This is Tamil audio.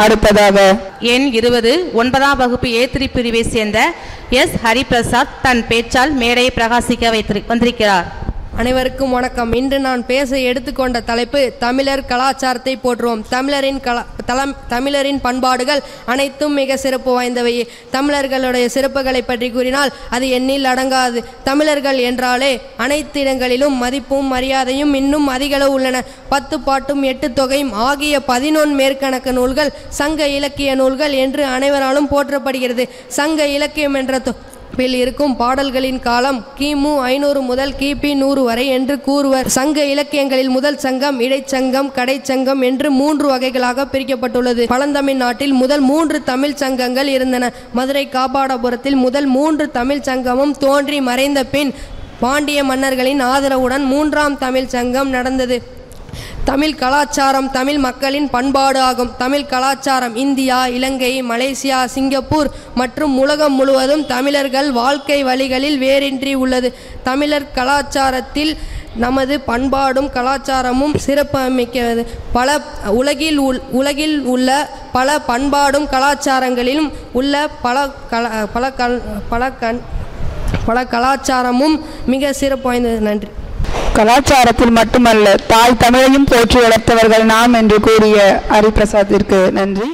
அடுத்ததாக எண் 20 9ஆம் வகுப்பு A3 பிரிவை சேர்ந்த எஸ் ஹரிபிரசாத் தன் பேச்சால் மேடையை பிரகாசிக்க வந்திருக்கிறார். அனைவருக்கும் வணக்கம். இன்று நான் பேச எடுத்துக்கொண்ட தலைப்பு தமிழர் கலாச்சாரத்தை போற்றுவோம். தமிழரின் பண்பாடுகள் அனைத்தும் மிக சிறப்பு வாய்ந்தவையே. தமிழர்களுடைய சிறப்புகளை பற்றி கூறினால் அது எண்ணில் அடங்காது. தமிழர்கள் என்றாலே அனைத்து இடங்களிலும் மதிப்பும் மரியாதையும் இன்னும் அதிகளவு உள்ளன. 10 பாட்டும் 8 தொகையும் ஆகிய 11 மேற்கணக்கு நூல்கள் சங்க இலக்கிய நூல்கள் என்று அனைவராலும் போற்றப்படுகிறது. சங்க இலக்கியம் என்ற இருக்கும் பாடல்களின் காலம் கிமு 500 முதல் கிபி 100 வரை என்று கூறுவர். சங்க இலக்கியங்களில் முதல் சங்கம், இடைச்சங்கம், கடைச்சங்கம் என்று 3 வகைகளாக பிரிக்கப்பட்டுள்ளது. பழந்தமிழ் நாட்டில் முதல் 3 தமிழ் சங்கங்கள் இருந்தன. மதுரை காபாடபுரத்தில் முதல் 3 தமிழ் சங்கமும் தோன்றி மறைந்த பின் பாண்டிய மன்னர்களின் ஆதரவுடன் 3ஆம் தமிழ் சங்கம் நடந்தது. தமிழ் கலாச்சாரம் தமிழ் மக்களின் பண்பாடு ஆகும். தமிழ் கலாச்சாரம் இந்தியா, இலங்கை, மலேசியா, சிங்கப்பூர் மற்றும் உலகம் முழுவதும் தமிழர்கள் வாழ்க்கை வழிகளில் வேறின்றி உள்ளது. தமிழர் கலாச்சாரத்தில் நமது பண்பாடும் கலாச்சாரமும் சிறப்புமிக்கிறது. உலகில் உள்ள பல பண்பாடும் கலாச்சாரங்களிலும் உள்ள பல கலாச்சாரமும் மிக சிறப்பு வாய்ந்தது. நன்றி. கலாச்சாரத்தில் மட்டுமல்ல தாய் தமிழையும் போற்றி வளர்த்தவர்கள் நாம் என்று கூறிய ஹரிபிரசாத்திற்கு நன்றி.